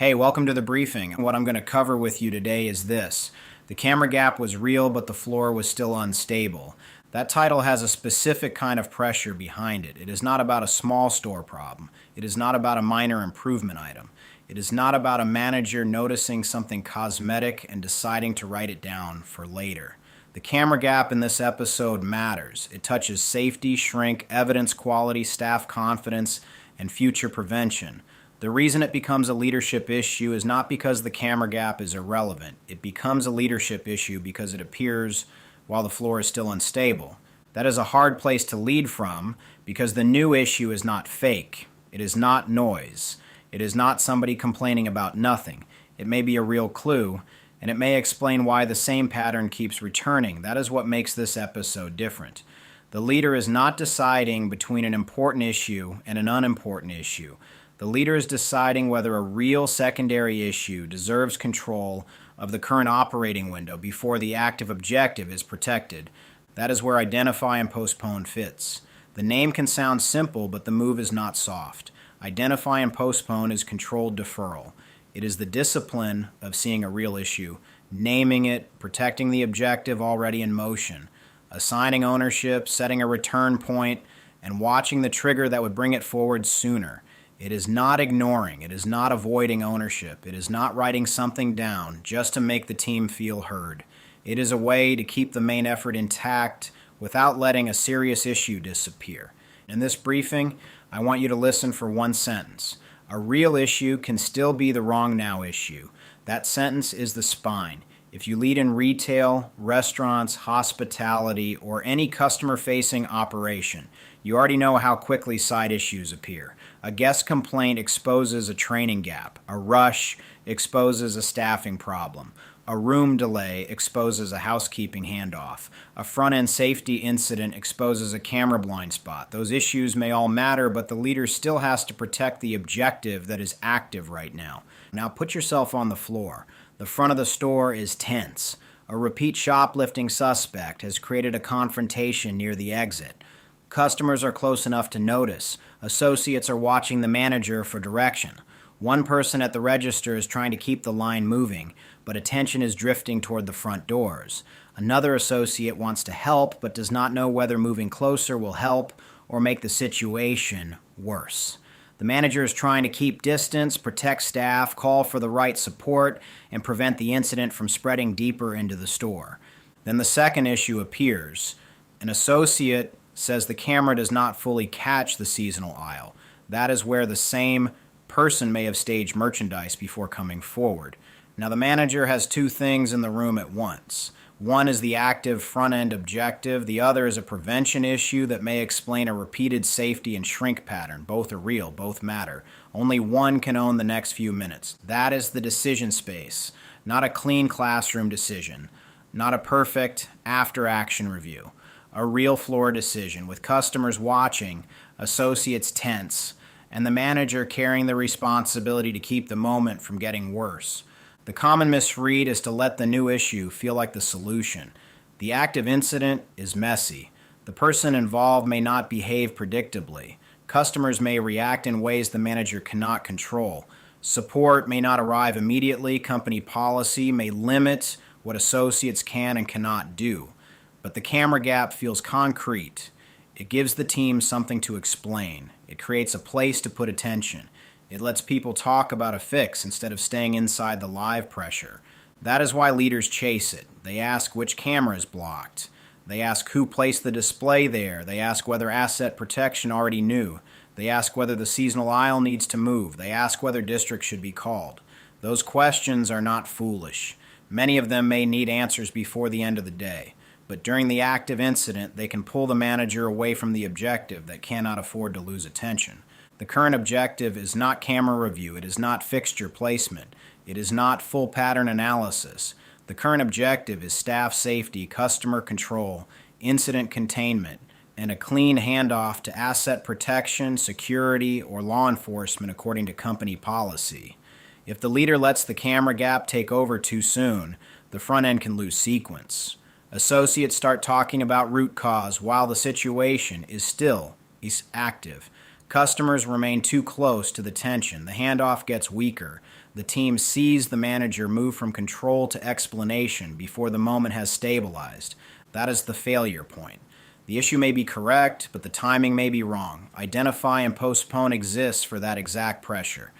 Hey, welcome to the briefing. What I'm going to cover with you today is this. The camera gap was real, but the floor was still unstable. That title has a specific kind of pressure behind it. It is not about a small store problem. It is not about a minor improvement item. It is not about a manager noticing something cosmetic and deciding to write it down for later. The camera gap in this episode matters. It touches safety, shrink, evidence quality, staff confidence, and future prevention. The reason it becomes a leadership issue is not because the camera gap is irrelevant. It becomes a leadership issue because it appears while the floor is still unstable. That is a hard place to lead from because the new issue is not fake. It is not noise. It is not somebody complaining about nothing. It may be a real clue, and it may explain why the same pattern keeps returning. That is what makes this episode different. The leader is not deciding between an important issue and an unimportant issue. The leader is deciding whether a real secondary issue deserves control of the current operating window before the active objective is protected. That is where identify and postpone fits. The name can sound simple, but the move is not soft. Identify and postpone is controlled deferral. It is the discipline of seeing a real issue, naming it, protecting the objective already in motion, assigning ownership, setting a return point, and watching the trigger that would bring it forward sooner. It is not ignoring. It is not avoiding ownership. It is not writing something down just to make the team feel heard. It is a way to keep the main effort intact without letting a serious issue disappear. In this briefing, I want you to listen for one sentence. A real issue can still be the wrong now issue. That sentence is the spine. If you lead in retail, restaurants, hospitality, or any customer-facing operation, you already know how quickly side issues appear. A guest complaint exposes a training gap. A rush exposes a staffing problem. A room delay exposes a housekeeping handoff. A front-end safety incident exposes a camera blind spot. Those issues may all matter, but the leader still has to protect the objective that is active right now. Now put yourself on the floor. The front of the store is tense. A repeat shoplifting suspect has created a confrontation near the exit. Customers are close enough to notice. Associates are watching the manager for direction. One person at the register is trying to keep the line moving, but attention is drifting toward the front doors. Another associate wants to help, but does not know whether moving closer will help or make the situation worse. The manager is trying to keep distance, protect staff, call for the right support, and prevent the incident from spreading deeper into the store. Then the second issue appears. An associate says the camera does not fully catch the seasonal aisle. That is where the same person may have staged merchandise before coming forward. Now the manager has two things in the room at once. One is the active front-end objective. The other is a prevention issue that may explain a repeated safety and shrink pattern. Both are real, both matter. Only one can own the next few minutes. That is the decision space, not a clean classroom decision, not a perfect after-action review. A real floor decision with customers watching, associates tense, and the manager carrying the responsibility to keep the moment from getting worse. The common misread is to let the new issue feel like the solution. The active incident is messy. The person involved may not behave predictably. Customers may react in ways the manager cannot control. Support may not arrive immediately. Company policy may limit what associates can and cannot do. But the camera gap feels concrete. It gives the team something to explain. It creates a place to put attention. It lets people talk about a fix instead of staying inside the live pressure. That is why leaders chase it. They ask which camera is blocked. They ask who placed the display there. They ask whether asset protection already knew. They ask whether the seasonal aisle needs to move. They ask whether districts should be called. Those questions are not foolish. Many of them may need answers before the end of the day. But during the active incident, they can pull the manager away from the objective that cannot afford to lose attention. The current objective is not camera review. It is not fixture placement. It is not full pattern analysis. The current objective is staff safety, customer control, incident containment, and a clean handoff to asset protection, security, or law enforcement according to company policy. If the leader lets the camera gap take over too soon, the front end can lose sequence. Associates start talking about root cause while the situation is active. Customers remain too close to the tension. The handoff gets weaker. The team sees the manager move from control to explanation before the moment has stabilized. That is the failure point. The issue may be correct, but the timing may be wrong. Identify and postpone exists for that exact pressure.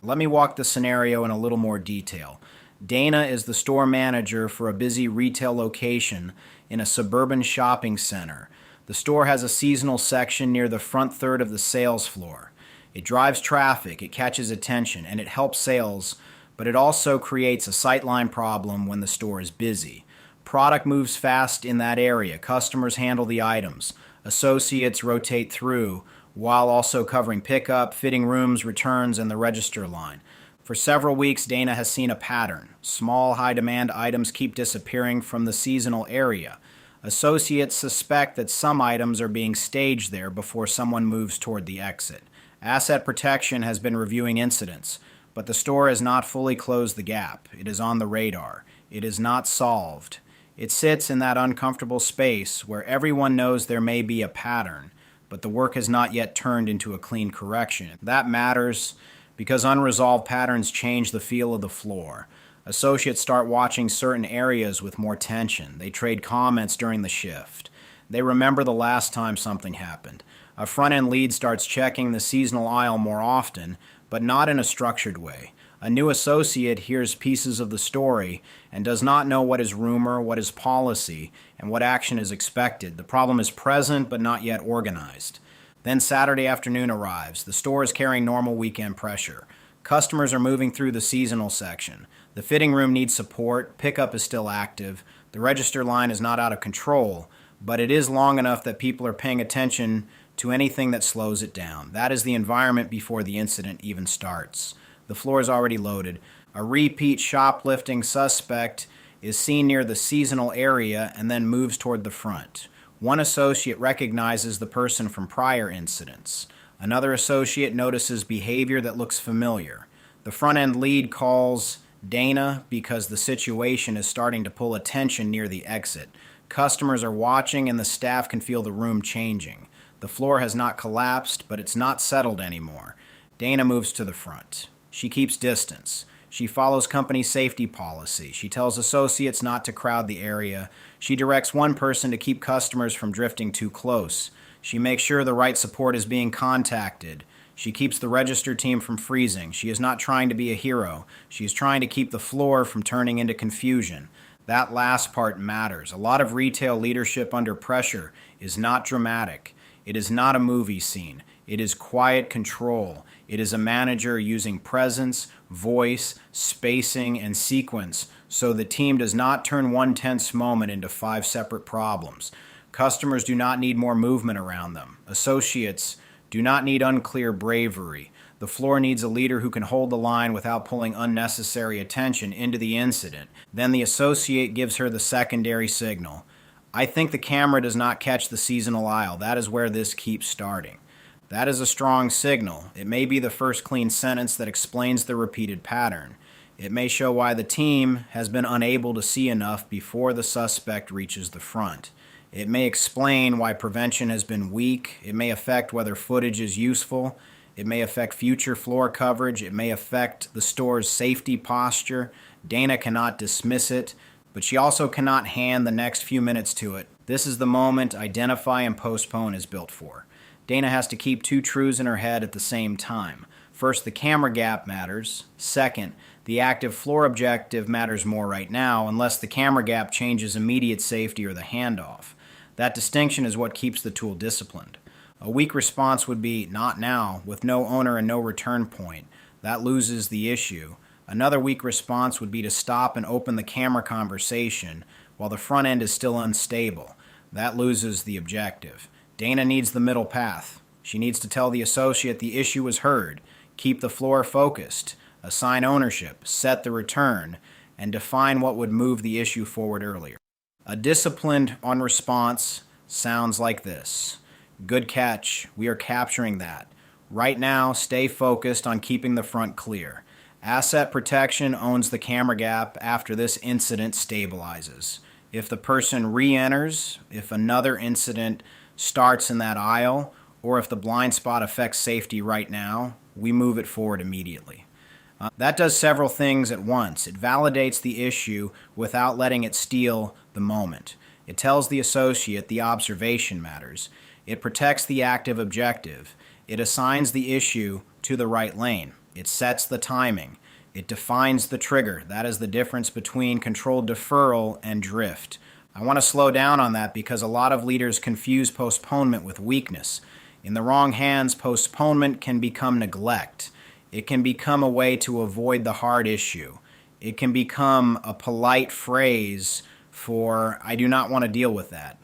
Let me walk the scenario in a little more detail. Dana is the store manager for a busy retail location in a suburban shopping center. The store has a seasonal section near the front third of the sales floor. It drives traffic, it catches attention, and it helps sales, but it also creates a sightline problem when the store is busy. Product moves fast in that area. Customers handle the items. Associates rotate through while also covering pickup, fitting rooms, returns, and the register line. For several weeks, Dana has seen a pattern. Small, high-demand items keep disappearing from the seasonal area. Associates suspect that some items are being staged there before someone moves toward the exit. Asset Protection has been reviewing incidents, but the store has not fully closed the gap. It is on the radar. It is not solved. It sits in that uncomfortable space where everyone knows there may be a pattern, but the work has not yet turned into a clean correction. That matters because unresolved patterns change the feel of the floor. Associates start watching certain areas with more tension. They trade comments during the shift. They remember the last time something happened. A front-end lead starts checking the seasonal aisle more often, but not in a structured way. A new associate hears pieces of the story and does not know what is rumor, what is policy, and what action is expected. The problem is present but not yet organized. Then Saturday afternoon arrives. The store is carrying normal weekend pressure. Customers are moving through the seasonal section. The fitting room needs support. Pickup is still active. The register line is not out of control, but it is long enough that people are paying attention to anything that slows it down. That is the environment before the incident even starts. The floor is already loaded. A repeat shoplifting suspect is seen near the seasonal area and then moves toward the front. One associate recognizes the person from prior incidents. Another associate notices behavior that looks familiar. The front-end lead calls Dana because the situation is starting to pull attention near the exit. Customers are watching and the staff can feel the room changing. The floor has not collapsed, but it's not settled anymore. Dana moves to the front. She keeps distance. She follows company safety policy. She tells associates not to crowd the area. She directs one person to keep customers from drifting too close. She makes sure the right support is being contacted. She keeps the register team from freezing. She is not trying to be a hero. She is trying to keep the floor from turning into confusion. That last part matters. A lot of retail leadership under pressure is not dramatic. It is not a movie scene. It is quiet control. It is a manager using presence, voice, spacing, and sequence so the team does not turn one tense moment into 5 separate problems. Customers do not need more movement around them. Associates do not need unclear bravery. The floor needs a leader who can hold the line without pulling unnecessary attention into the incident. Then the associate gives her the secondary signal. I think the camera does not catch the seasonal aisle. That is where this keeps starting. That is a strong signal. It may be the first clean sentence that explains the repeated pattern. It may show why the team has been unable to see enough before the suspect reaches the front. It may explain why prevention has been weak. It may affect whether footage is useful. It may affect future floor coverage. It may affect the store's safety posture. Dana cannot dismiss it, but she also cannot hand the next few minutes to it. This is the moment Identify and Postpone is built for. Dana has to keep 2 truths in her head at the same time. First, the camera gap matters. Second, the active floor objective matters more right now unless the camera gap changes immediate safety or the handoff. That distinction is what keeps the tool disciplined. A weak response would be not now, with no owner and no return point. That loses the issue. Another weak response would be to stop and open the camera conversation while the front end is still unstable. That loses the objective. Dana needs the middle path. She needs to tell the associate the issue was heard, keep the floor focused, assign ownership, set the return, and define what would move the issue forward earlier. A disciplined on response sounds like this. Good catch. We are capturing that. Right now, stay focused on keeping the front clear. Asset Protection owns the camera gap after this incident stabilizes. If the person re-enters, if another incident starts in that aisle, or if the blind spot affects safety right now, we move it forward immediately. That does several things at once. It validates the issue without letting it steal the moment. It tells the associate the observation matters. It protects the active objective. It assigns the issue to the right lane. It sets the timing. It defines the trigger. That is the difference between controlled deferral and drift. I want to slow down on that because a lot of leaders confuse postponement with weakness. In the wrong hands, postponement can become neglect. It can become a way to avoid the hard issue. It can become a polite phrase for, I do not want to deal with that.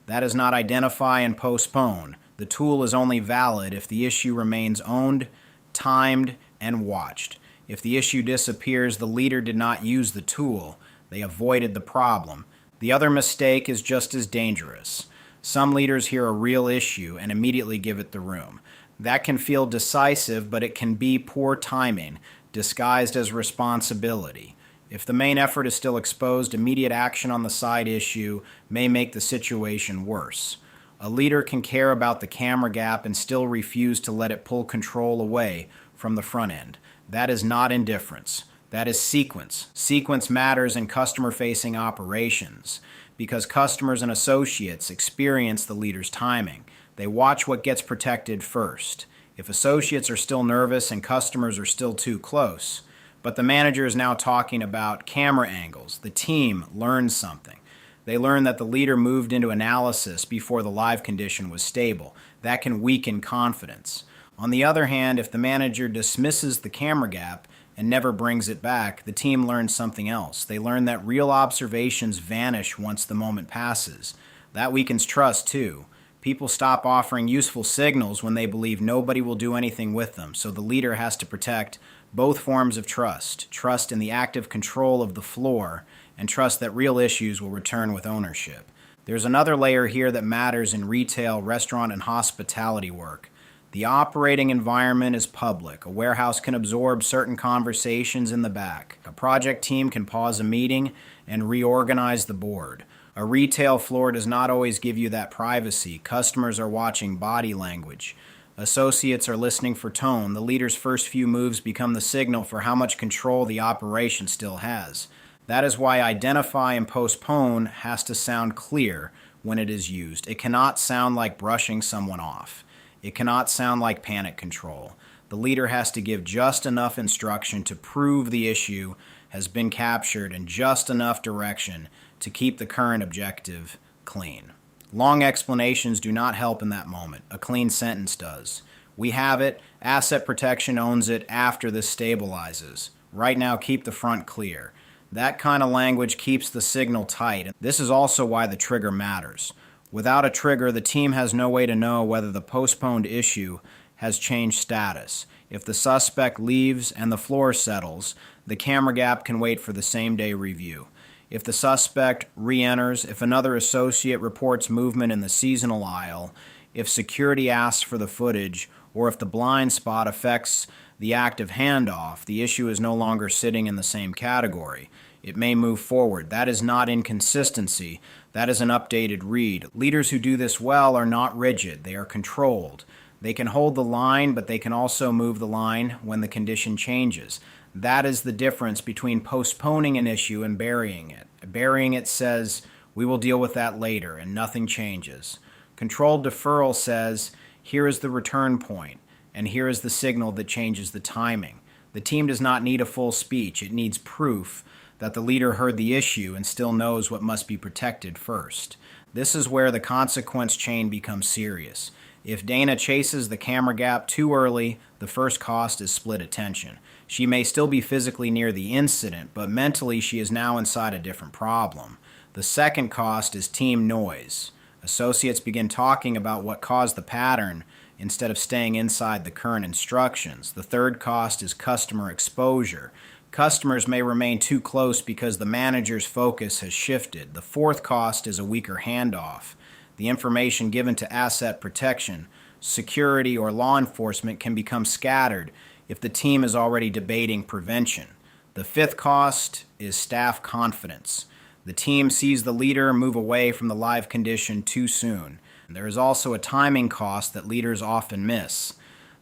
That is not identify and postpone. The tool is only valid if the issue remains owned, timed, and watched. If the issue disappears, the leader did not use the tool. They avoided the problem. The other mistake is just as dangerous. Some leaders hear a real issue and immediately give it the room. That can feel decisive, but it can be poor timing, disguised as responsibility. If the main effort is still exposed, immediate action on the side issue may make the situation worse. A leader can care about the camera gap and still refuse to let it pull control away from the front end. That is not indifference. That is sequence. Sequence matters in customer-facing operations because customers and associates experience the leader's timing. They watch what gets protected first. If associates are still nervous and customers are still too close, but the manager is now talking about camera angles, the team learns something. They learn that the leader moved into analysis before the live condition was stable. That can weaken confidence. On the other hand, if the manager dismisses the camera gap and never brings it back, the team learns something else. They learn that real observations vanish once the moment passes. That weakens trust, too. People stop offering useful signals when they believe nobody will do anything with them, so the leader has to protect both forms of trust. Trust in the active control of the floor, and trust that real issues will return with ownership. There's another layer here that matters in retail, restaurant, and hospitality work. The operating environment is public. A warehouse can absorb certain conversations in the back. A project team can pause a meeting and reorganize the board. A retail floor does not always give you that privacy. Customers are watching body language. Associates are listening for tone. The leader's first few moves become the signal for how much control the operation still has. That is why identify and postpone has to sound clear when it is used. It cannot sound like brushing someone off. It cannot sound like panic control. The leader has to give just enough instruction to prove the issue has been captured and just enough direction to keep the current objective clean. Long explanations do not help in that moment. A clean sentence does. We have it. Asset protection owns it after this stabilizes. Right now, keep the front clear. That kind of language keeps the signal tight. This is also why the trigger matters. Without a trigger, the team has no way to know whether the postponed issue has changed status. If the suspect leaves and the floor settles, the camera gap can wait for the same-day review. If the suspect re-enters, if another associate reports movement in the seasonal aisle, if security asks for the footage, or if the blind spot affects the active handoff, the issue is no longer sitting in the same category. It may move forward. That is not inconsistency. That is an updated read. Leaders who do this well are not rigid. They are controlled. They can hold the line, but they can also move the line when the condition changes. That is the difference between postponing an issue and burying it. Burying it says, we will deal with that later, and nothing changes. Controlled deferral says, here is the return point, and here is the signal that changes the timing. The team does not need a full speech. It needs proof that the leader heard the issue and still knows what must be protected first. This is where the consequence chain becomes serious. If Dana chases the camera gap too early, the first cost is split attention. She may still be physically near the incident, but mentally she is now inside a different problem. The second cost is team noise. Associates begin talking about what caused the pattern instead of staying inside the current instructions. The third cost is customer exposure. Customers may remain too close because the manager's focus has shifted. The fourth cost is a weaker handoff. The information given to asset protection, security, or law enforcement can become scattered if the team is already debating prevention. The fifth cost is staff confidence. The team sees the leader move away from the live condition too soon. There is also a timing cost that leaders often miss.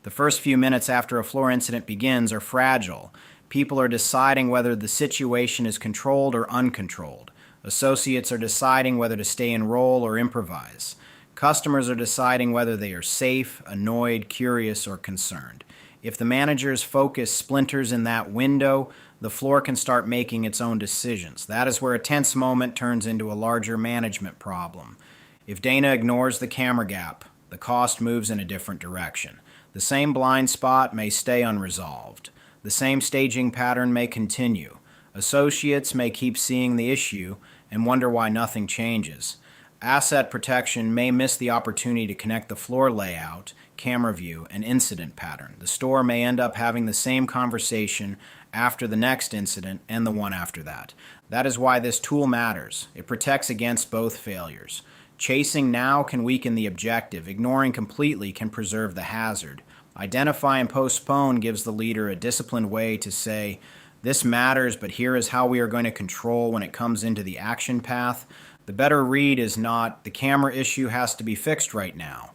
The first few minutes after a floor incident begins are fragile. People are deciding whether the situation is controlled or uncontrolled. Associates are deciding whether to stay in role or improvise. Customers are deciding whether they are safe, annoyed, curious, or concerned. If the manager's focus splinters in that window, the floor can start making its own decisions. That is where a tense moment turns into a larger management problem. If Dana ignores the camera gap, the cost moves in a different direction. The same blind spot may stay unresolved. The same staging pattern may continue. Associates may keep seeing the issue and wonder why nothing changes. Asset protection may miss the opportunity to connect the floor layout, camera view, and incident pattern. The store may end up having the same conversation after the next incident and the one after that. That is why this tool matters. It protects against both failures. Chasing now can weaken the objective. Ignoring completely can preserve the hazard. Identify and postpone gives the leader a disciplined way to say, this matters, but here is how we are going to control when it comes into the action path. The better read is not, the camera issue has to be fixed right now.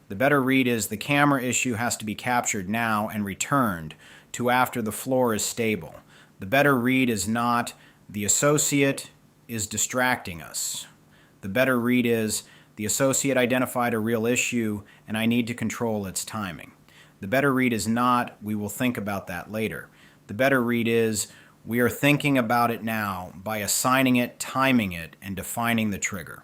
The better read is, the camera issue has to be captured now and returned to after the floor is stable. The better read is not, the associate is distracting us. The better read is, the associate identified a real issue and I need to control its timing. The better read is not, we will think about that later. The better read is, we are thinking about it now by assigning it, timing it, and defining the trigger.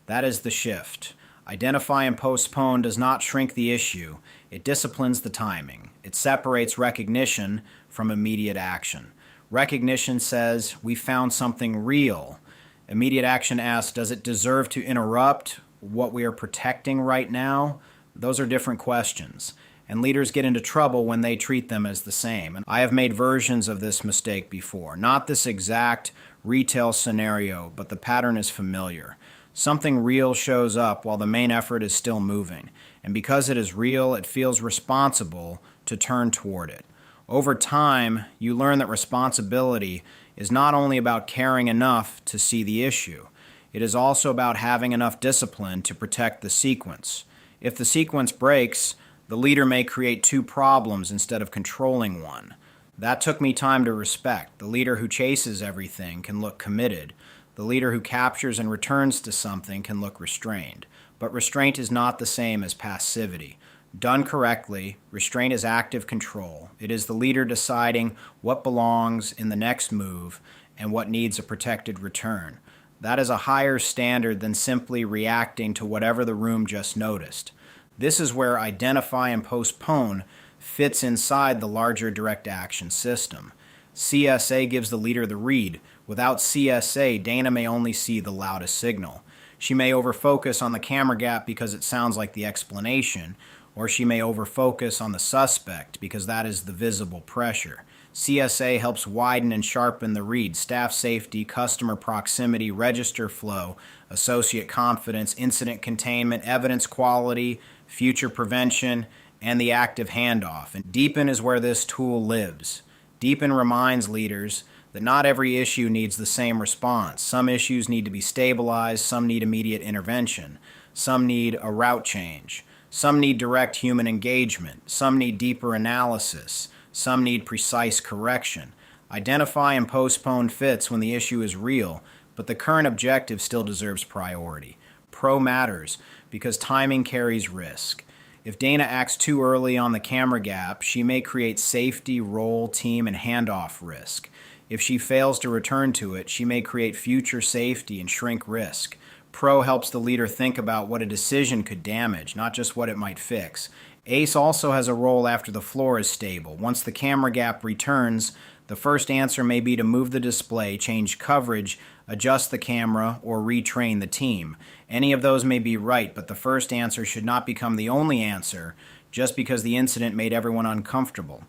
That is the shift. Identify and postpone does not shrink the issue. It disciplines the timing. It separates recognition from immediate action. Recognition says, we found something real. Immediate action asks, does it deserve to interrupt what we are protecting right now? Those are different questions. And leaders get into trouble when they treat them as the same. And I have made versions of this mistake before. Not this exact retail scenario, but the pattern is familiar. Something real shows up while the main effort is still moving. And because it is real, it feels responsible to turn toward it. Over time, you learn that responsibility is not only about caring enough to see the issue. It is also about having enough discipline to protect the sequence. If the sequence breaks, the leader may create two problems instead of controlling one. That took me time to respect. The leader who chases everything can look committed. The leader who captures and returns to something can look restrained. But restraint is not the same as passivity. Done correctly, restraint is active control. It is the leader deciding what belongs in the next move and what needs a protected return. That is a higher standard than simply reacting to whatever the room just noticed. This is where identify and postpone fits inside the larger direct action system. CSA gives the leader the read. Without CSA, Dana may only see the loudest signal. She may overfocus on the camera gap because it sounds like the explanation, or she may overfocus on the suspect because that is the visible pressure. CSA helps widen and sharpen the read: staff safety, customer proximity, register flow, associate confidence, incident containment, evidence quality, future prevention, and the active handoff. And deepen is where this tool lives. Deepen reminds leaders that not every issue needs the same response. Some issues need to be stabilized, some need immediate intervention, some need a route change, some need direct human engagement, some need deeper analysis, some need precise correction. Identify and postpone fits when the issue is real, but the current objective still deserves priority. Pro matters because timing carries risk. If Dana acts too early on the camera gap, she may create safety, role, team, and handoff risk. If she fails to return to it, she may create future safety and shrink risk. Pro helps the leader think about what a decision could damage, not just what it might fix. Ace also has a role after the floor is stable. Once the camera gap returns, the first answer may be to move the display, change coverage, adjust the camera, or retrain the team. Any of those may be right, but the first answer should not become the only answer just because the incident made everyone uncomfortable.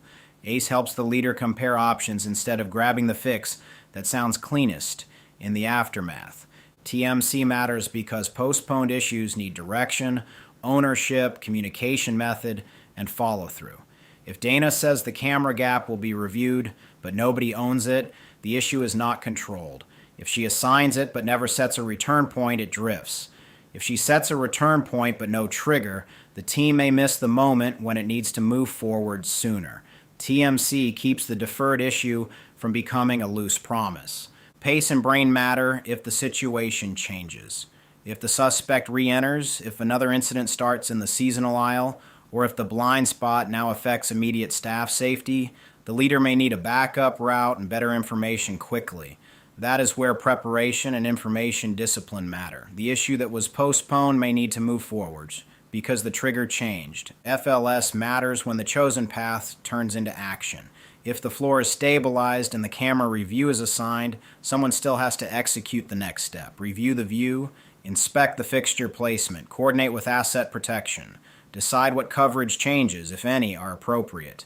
Ace helps the leader compare options instead of grabbing the fix that sounds cleanest in the aftermath. TMC matters because postponed issues need direction, ownership, communication method, and follow-through. If Dana says the camera gap will be reviewed, but nobody owns it, the issue is not controlled. If she assigns it but never sets a return point, it drifts. If she sets a return point but no trigger, the team may miss the moment when it needs to move forward sooner. TMC keeps the deferred issue from becoming a loose promise. Pace and brain matter if the situation changes. If the suspect re-enters, if another incident starts in the seasonal aisle, or if the blind spot now affects immediate staff safety, the leader may need a backup route and better information quickly. That is where preparation and information discipline matter. The issue that was postponed may need to move forwards because the trigger changed. FLS matters when the chosen path turns into action. If the floor is stabilized and the camera review is assigned, someone still has to execute the next step. Review the view, inspect the fixture placement, coordinate with asset protection, decide what coverage changes, if any, are appropriate.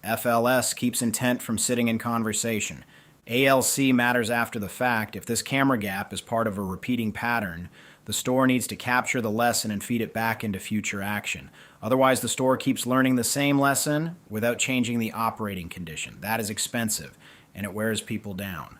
FLS keeps intent from sitting in conversation. ALC matters after the fact. If this camera gap is part of a repeating pattern, the store needs to capture the lesson and feed it back into future action. Otherwise, the store keeps learning the same lesson without changing the operating condition. That is expensive, and it wears people down.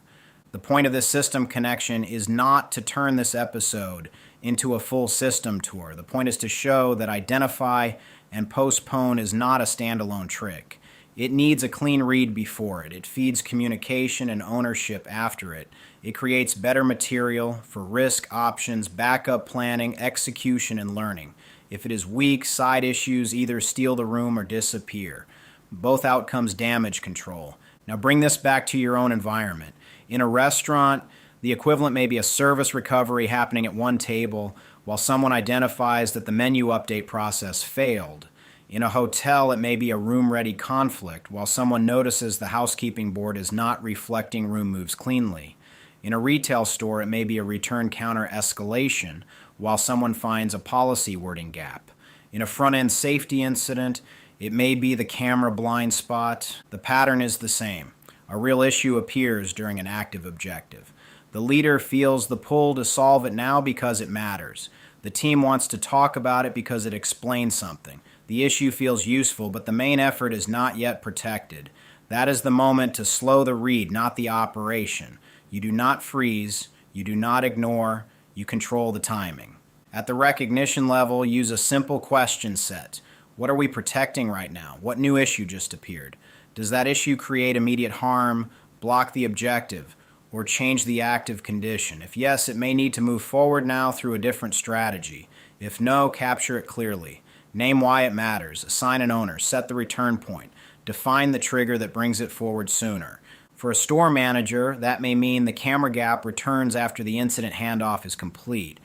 The point of this system connection is not to turn this episode into a full system tour. The point is to show that identify and postpone is not a standalone trick. It needs a clean read before it. It feeds communication and ownership after it. It creates better material for risk, options, backup planning, execution, and learning. If it is weak, side issues either steal the room or disappear. Both outcomes damage control. Now bring this back to your own environment. In a restaurant, the equivalent may be a service recovery happening at one table while someone identifies that the menu update process failed. In a hotel, it may be a room-ready conflict while someone notices the housekeeping board is not reflecting room moves cleanly. In a retail store, it may be a return counter escalation while someone finds a policy wording gap. In a front-end safety incident, it may be the camera blind spot. The pattern is the same. A real issue appears during an active objective. The leader feels the pull to solve it now because it matters. The team wants to talk about it because it explains something. The issue feels useful, but the main effort is not yet protected. That is the moment to slow the read, not the operation. You do not freeze, you do not ignore, you control the timing. At the recognition level, use a simple question set. What are we protecting right now? What new issue just appeared? Does that issue create immediate harm, block the objective, or change the active condition? If yes, it may need to move forward now through a different strategy. If no, capture it clearly. Name why it matters, assign an owner, set the return point, define the trigger that brings it forward sooner. For a store manager, that may mean the camera gap returns after the incident handoff is complete.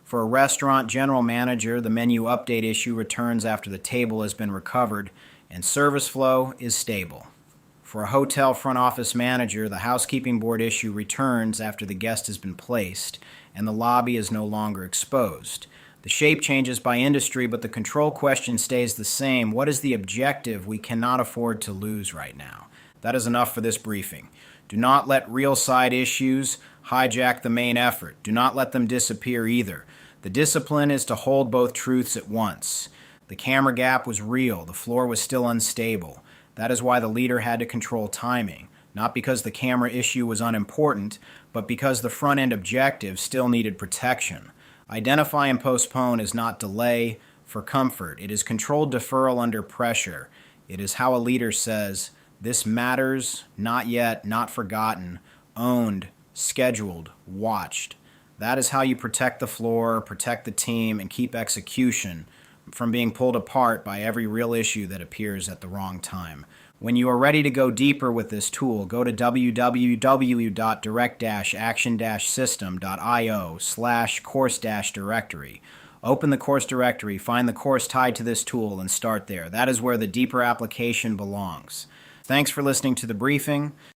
For a restaurant general manager, the menu update issue returns after the table has been recovered and service flow is stable. For a hotel front office manager, the housekeeping board issue returns after the guest has been placed and the lobby is no longer exposed. The shape changes by industry, but the control question stays the same. What is the objective we cannot afford to lose right now? That is enough for this briefing. Do not let real side issues hijack the main effort. Do not let them disappear either. The discipline is to hold both truths at once. The camera gap was real. The floor was still unstable. That is why the leader had to control timing, not because the camera issue was unimportant, but because the front-end objective still needed protection. Identify and postpone is not delay for comfort. It is controlled deferral under pressure. It is how a leader says, this matters, not yet, not forgotten, owned, scheduled, watched. That is how you protect the floor, protect the team, and keep execution from being pulled apart by every real issue that appears at the wrong time. When you are ready to go deeper with this tool, go to www.direct-action-system.io/course-directory. Open the course directory, find the course tied to this tool, and start there. That is where the deeper application belongs. Thanks for listening to the briefing.